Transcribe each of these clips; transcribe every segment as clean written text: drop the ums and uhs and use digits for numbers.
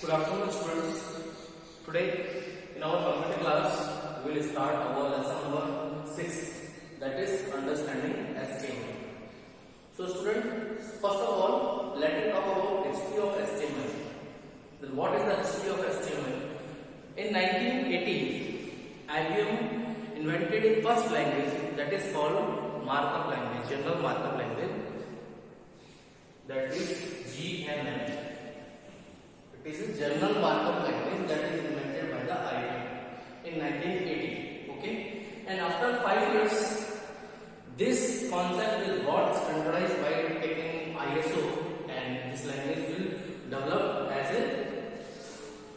Good afternoon, students. Today, in our computer class, we will start our lesson number 6, that is understanding HTML. So, students, first of all, let me talk about history of HTML. Then, what is the history of HTML? In 1980, IBM invented a first language that is called markup language, general markup language, that is GML. It is a general markup language that is invented by the IBM in 1980. Okay, and after 5 years, this concept is got standardized by taking ISO, and this language will develop as GML.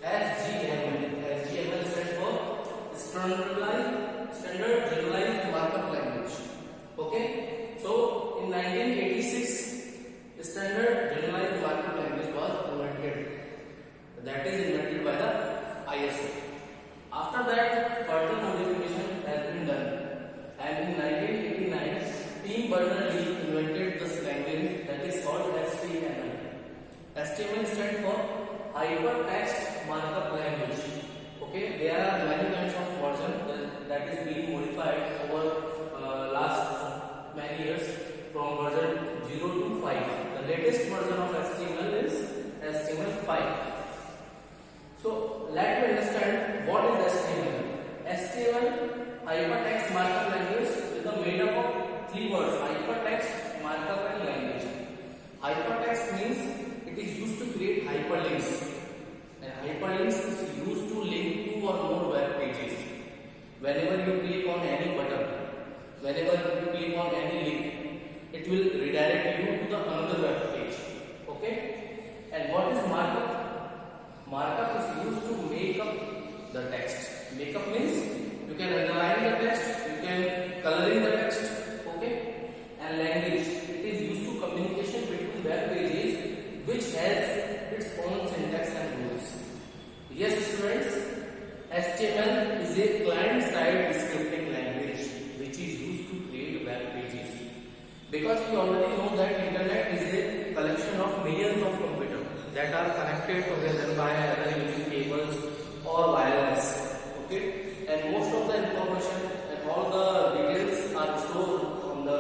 As GML stands for Standard Generalized Markup Language. Okay, so in 1986, Standard Generalized Markup Language was invented. That is invented by the ISO. After that, further modification has been done, and in 1989, Tim Berners-Lee invented this language that is called HTML. HTML stands for Hypertext Markup Language. Okay, there are many kinds of versions that is being modified over last many years from version 0 to 5. The latest version of HTML is HTML5. So let me understand what is HTML. HTML, Hypertext Markup Language, is made up of 3 words: hypertext, markup, and language. Hypertext means it is used to create hyperlinks, and hyperlinks is used to link 2 or more web pages. Whenever you click on any button, whenever you click on any link, it will redirect you to the another web page. Okay, and what is markup? Markup is used to make up the text. Make up means you can underline the text, you can coloring the text. Okay, and language, it is used to communication between web pages which has its own syntax and rules. Yes, students, HTML is a client-side scripting language which is used to create web pages. Because we already know that internet is a collection of millions of computers that are connected together by either using cables or wireless. Okay, and most of the information and all the details are stored on the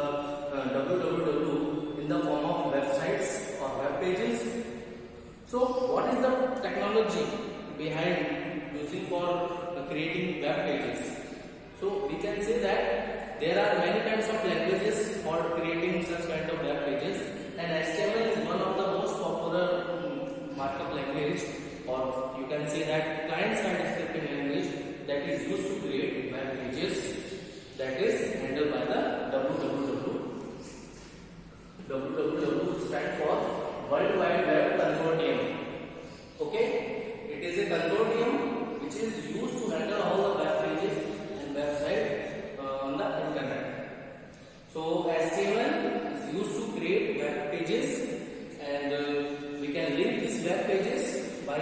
www in the form of websites or web pages. So, what is the technology behind using for creating web pages? So, we can say that there are many kinds of languages for creating such kind of web pages, and HTML is one of the most popular markup language, or you can say that client-side scripting language that is used to create web pages, that is handled by the www. www stands for World Wide Web Consortium. Okay, it is a consortium which is used to handle all the web pages and websites on the internet. So HTML is used to create web pages, and we can link these web pages by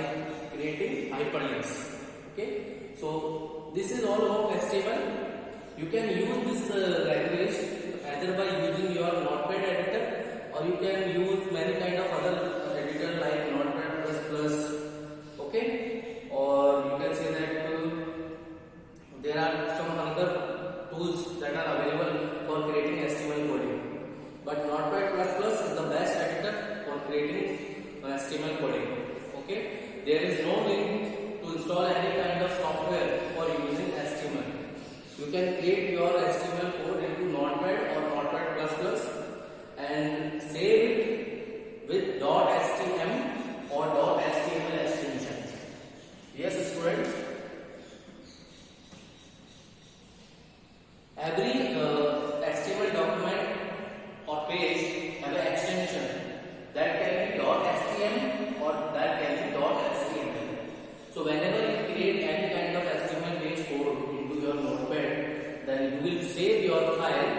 creating hyperlinks. Okay, so this is all about HTML. You can use this language either by using your Notepad editor, or you can use many kind of other editor like Notepad++. Okay, or you can say that there are some other tools that are available for creating HTML coding, but Notepad++ is the best editor for creating HTML coding. Okay, there is no need to install any kind of software for using HTML. You can create your HTML code into Notepad or Notepad++ and save it with .htm or .html extension. Yes, students, every HTML document or page have an extension that can be .htm or that can be .html. So whenever you create any kind of HTML page code into your Notepad, then you will save your file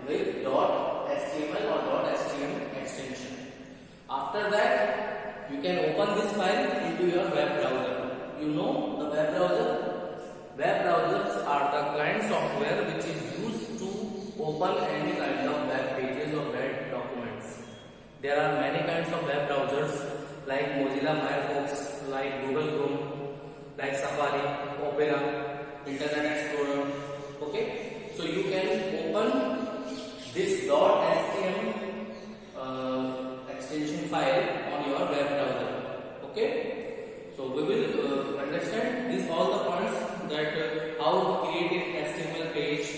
with .html or .htm extension. After that, you can open this file into your web browser. You know the web browser? Web browsers are the client software which is used to open any kind of web pages or web documents. There are many kinds of web browsers like Mozilla Firefox, like Google Chrome, like Safari, Opera, Internet Explorer. Okay, so you can open this .html extension file on your web browser. Okay, so we will understand this all the points that how to create an HTML page.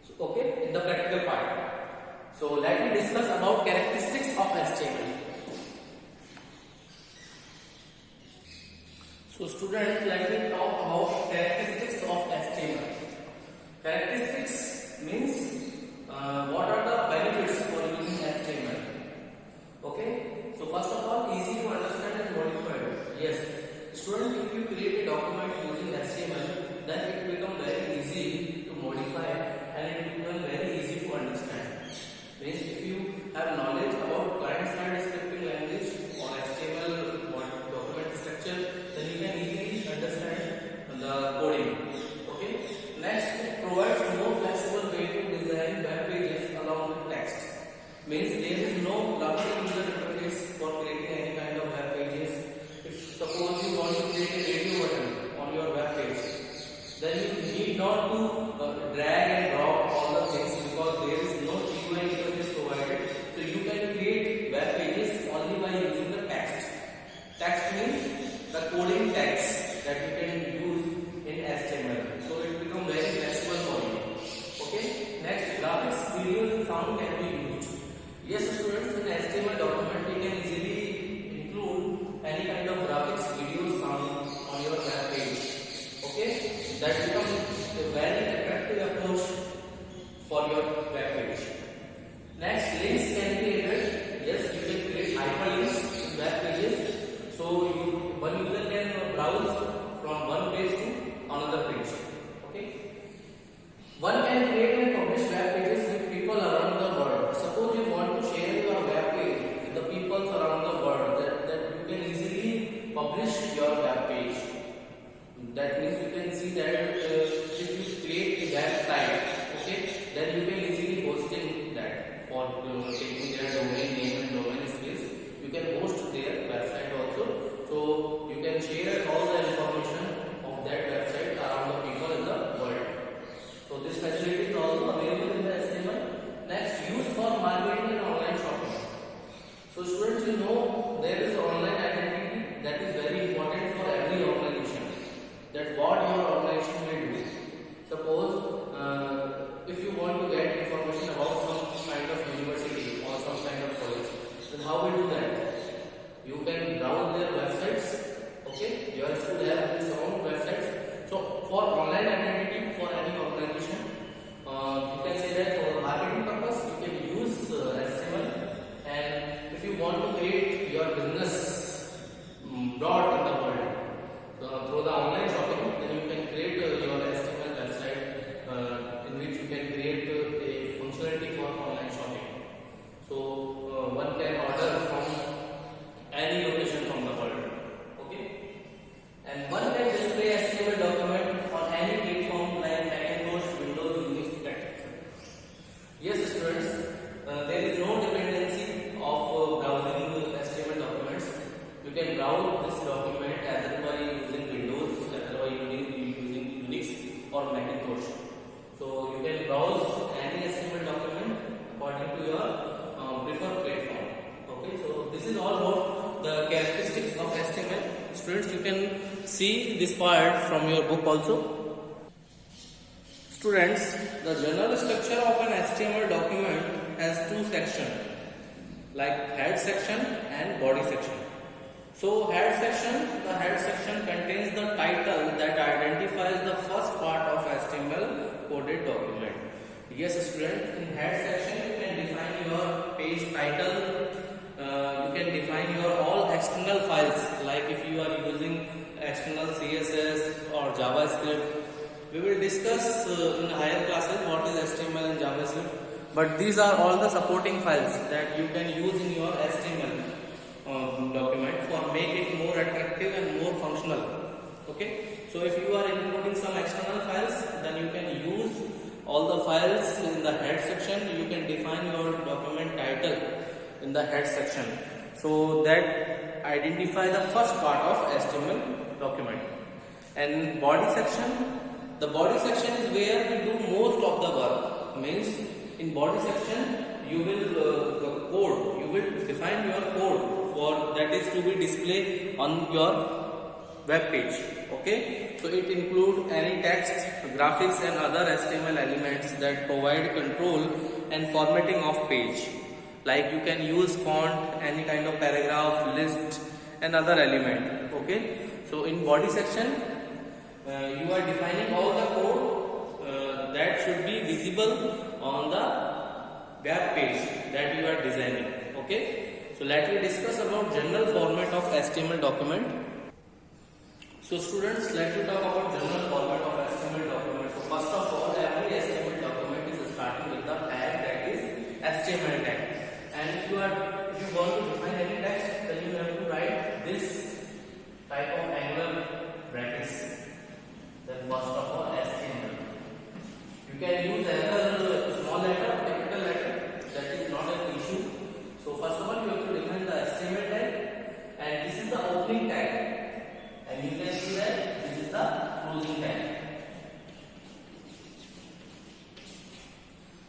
So, okay, in the practical part. So let me discuss about characteristics of HTML. So students, let me talk about characteristics of HTML. Characteristics means what are the benefits for using HTML. Okay, so first of all, easy to understand and modify. Yes, student, if you create a document using HTML, then it becomes very easy to modify and it becomes very easy to understand. Means if you have knowledge about client-side scripting language or HTML or document structure, then you can easily understand the coding. Okay. Next, it provides more flexible way to design web pages along with text. Means there is no graphical user interface for creating any kind of web pages. If suppose you want to create a radio button on your web page, then you need not to drag and drop all the things because there is no GUI interface provided. So you can create web pages only by using the text. Text means the coding text that you can use in HTML. So it becomes very flexible for you. Okay. Next, graphics, videos, and sound can be used. Yes, students, in HTML document we can easily include any kind of graphics, videos, sound on your web page. Okay, that becomes a very attractive approach for your web page. Next, links can be added. Yes, you can create hyperlinks in web pages. So one user can browse from one page to another page. Okay. One can create and publish web pages with people around the world. Suppose you want to share your web page with the people around the world, that you can easily publish your web page. That means you can see that if you create a website, okay, then you can easily host in that for taking their domain name and domain space. You can host their website also. So you can share all the information of that website around the people in the world. So this facility is also available in the HTML. Next, use for marketing and online shopping. So students, you know there is online identity that is very important for every organization. That what your organization will do. Suppose if you want to get information about some kind of university or some kind of college, then how we do that? You can browse their websites. Okay, your school have its own websites. So for online identity for any organization, you can say that for marketing purpose you can use HTML. And if you want to create your business broad in the world through the online shopping, then you can create your HTML website in which you can create a functionality for online shopping. So one can order from any location from the world. Okay, and one can display HTML document on any platform like Macintosh, Windows, Unix, etc. Yes, students, there is no dependency of browsing HTML documents. You can browse this document either by using Windows, either by using Unix or Macintosh. So you can browse any HTML document according to your preferred platform. Okay, so this is all about the characteristics of HTML. Students, you can see this part from your book also. Students, the general structure of an HTML document has two sections, like head section and body section. So the head section contains the title that identifies the first part of HTML coded document. Yes, students, in head section you can define your page title, you can define your all external files, like if you are using external CSS or JavaScript. We will discuss in higher classes what is HTML and JavaScript, but these are all the supporting files that you can use in your HTML document for make it more attractive and more functional. Okay, so if you are including some external files, then you can use all the files in the head section. You can define your document title in the head section. So that identify the first part of HTML document. And body section, the body section is where we do most of the work. Means in body section you will code, you will define your code for that is to be displayed on your web page. Okay, so it include any text, graphics and other HTML elements that provide control and formatting of page. Like you can use font, any kind of paragraph, list and other element. Okay, so in body section you are defining all the code that should be visible on the web page that you are designing. Okay, so let me discuss about general format of HTML document. So students, let me talk about general format of HTML document. So first of all, every HTML document is starting with the tag, that is HTML tag. And if you want to define any text, then you have to write this type of angular brackets. Then first of all, HTML. You can use either small letter or capital letter. That is not an issue. So first of all, you have to define the HTML tag, and this is the opening tag. And you can see that this is the closing tag.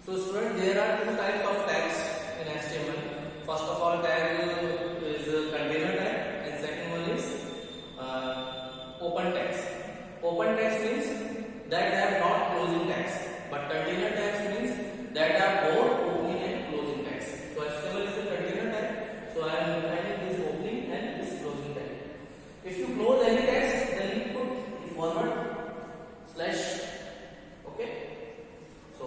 So students, there are two types of tags in HTML. First of all, tag is container tag, and second one is open tags. Open tags means that have not closing tags, but container tags means that are both opening and closing tags. So HTML is a container tag. So I am defining this opening and this closing tag. If you close any text, then you put the forward slash. Okay, so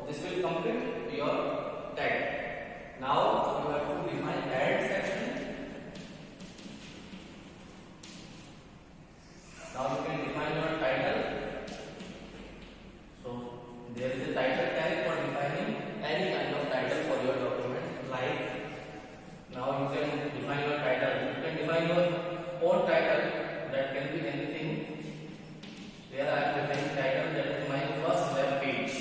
this will complete your tag. Now you have to define add section. Now you can define your title. So there is a title tag for defining any kind of title for your document. Like now you can define your title. You can define your own title, that can be anything. There I am defining title, that is my first web page.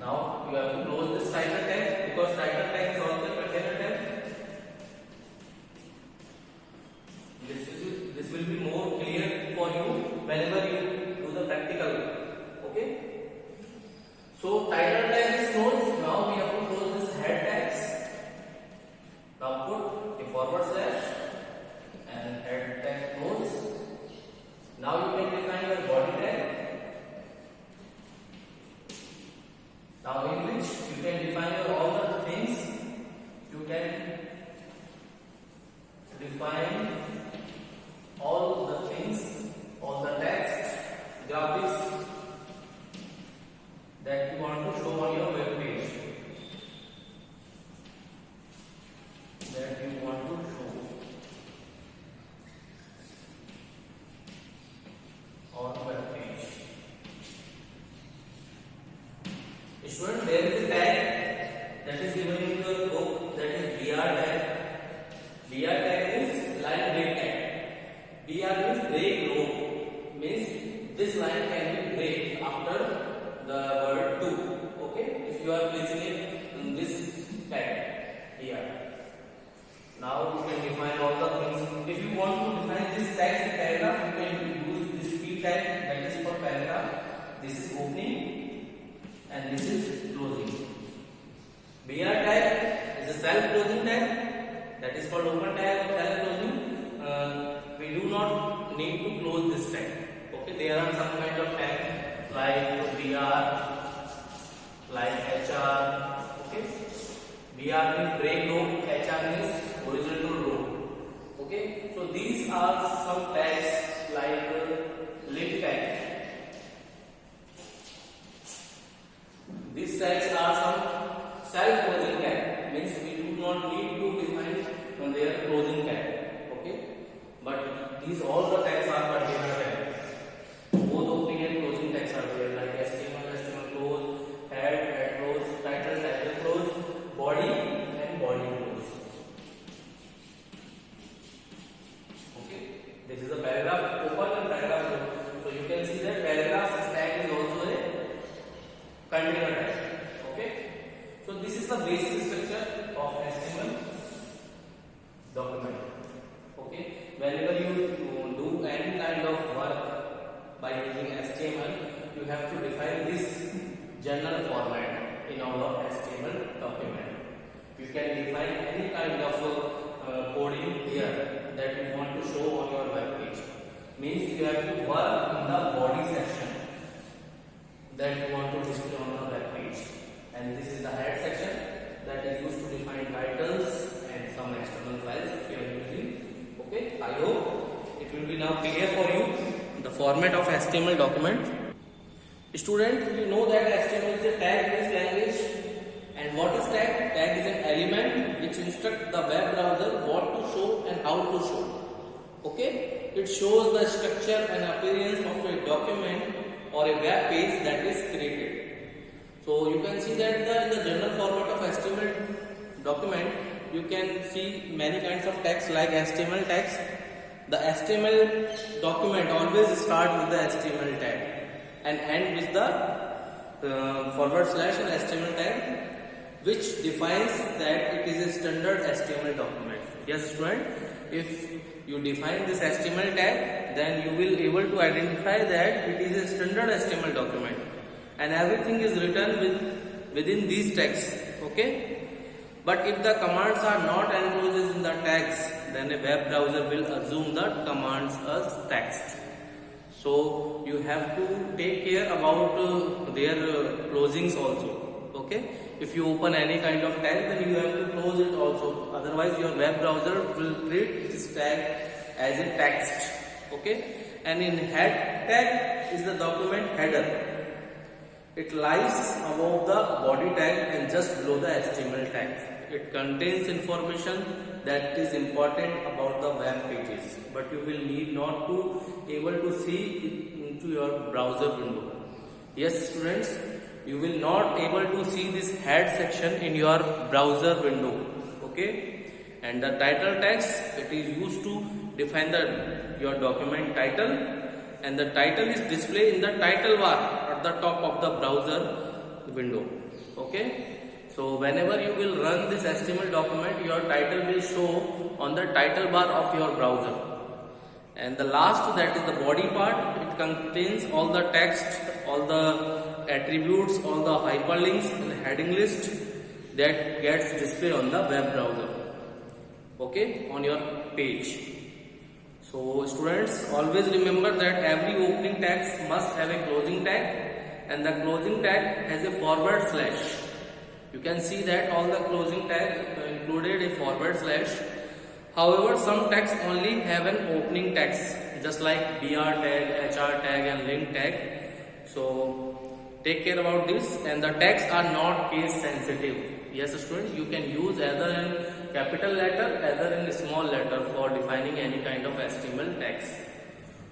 Now you have to close this title tag, because title tag is also a container tag. This will be more clear for you whenever you do the practical. Okay. So title tag is closed. Now we have to close this head tags. Now put a forward slash and head tag close. Now you can define your body tag. Now in which you can define your all the things. You can define all the things, all the text, graphics that you want to show on your web page. That you want to show on web page. Student, there is a tag that is given in your book, that is BR tag. BR tag is line break tag. BR means break row, means this line can be break after the word to. Okay, if you are placing it in this tag here. Now you can define all the things. If you want to define this text paragraph, you can use this P tag, that is for paragraph. This is opening and this is closing. BR tag is a self-closing tag, that is called open tag or self-closing. We do not need to close this tag. Okay, there are some kind of tags like BR, like HR. Okay, BR means break row, HR means horizontal row. Okay, so these are some tags like link tag. These tags are some self-closing tag, means we do not need to define their closing tag. Okay, but these all the tags are container tag. Both opening and closing tags are there, like HTML, HTML close, head close, title close, body and body close. Okay, this is a paragraph open and paragraph close. So you can see that paragraph tag is also a container tag. Okay, so this is the basic structure of You can define any kind of coding here that you want to show on your web page. Means you have to work in the body section that you want to display on the web page, and this is the head section that is used to define titles and some external files if you are using. Okay, I hope it will be now clear for you the format of HTML document. Student, you know that HTML is a tag-based language, and what is tag? Tag is an element which instructs the web browser what to show and how to show. Okay, it shows the structure and appearance of a document or a web page that is created. So you can see that in the general format of HTML document, you can see many kinds of text like HTML text. The HTML document always start with the HTML tag and end with the forward slash and HTML tag, which defines that it is a standard HTML document. Yes, student, if you define this HTML tag, then you will able to identify that it is a standard HTML document, and everything is written within these tags. Okay. But if the commands are not enclosed in the tags, then a web browser will assume the commands as text. So you have to take care about their closings also. Okay. If you open any kind of tag, then you have to close it also. Otherwise, your web browser will treat this tag as a text. Okay. And in head tag is the document header. It lies above the body tag and just below the HTML tag. It contains information that is important about the web pages, but you will need not to able to see it into your browser window. Yes, students, you will not able to see this head section in your browser window. Okay, and the title text, it is used to define your document title, and the title is displayed in the title bar at the top of the browser window. Okay, so whenever you will run this HTML document, your title will show on the title bar of your browser. And the last, that is the body part, it contains all the text, all the attributes, all the hyperlinks and the heading list that gets displayed on the web browser. Okay, on your page. So students, always remember that every opening tag must have a closing tag, and the closing tag has a forward slash. You can see that all the closing tag included a forward slash. However, some tags only have an opening tags, just like BR tag, HR tag and link tag. So take care about this, and the tags are not case sensitive. Yes, students, you can use either in capital letter, either in small letter for defining any kind of HTML tags.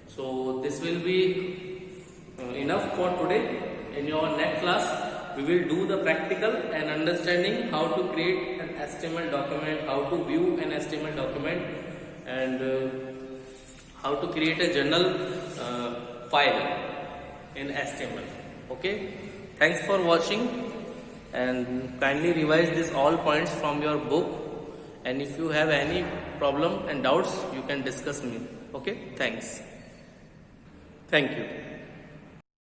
So this will be enough for today. In your next class, we will do the practical and understanding how to create an HTML document, how to view an HTML document, and how to create a journal file in HTML. Okay, thanks for watching, and kindly revise this all points from your book, and if you have any problem and doubts, you can discuss me. Okay, thank you.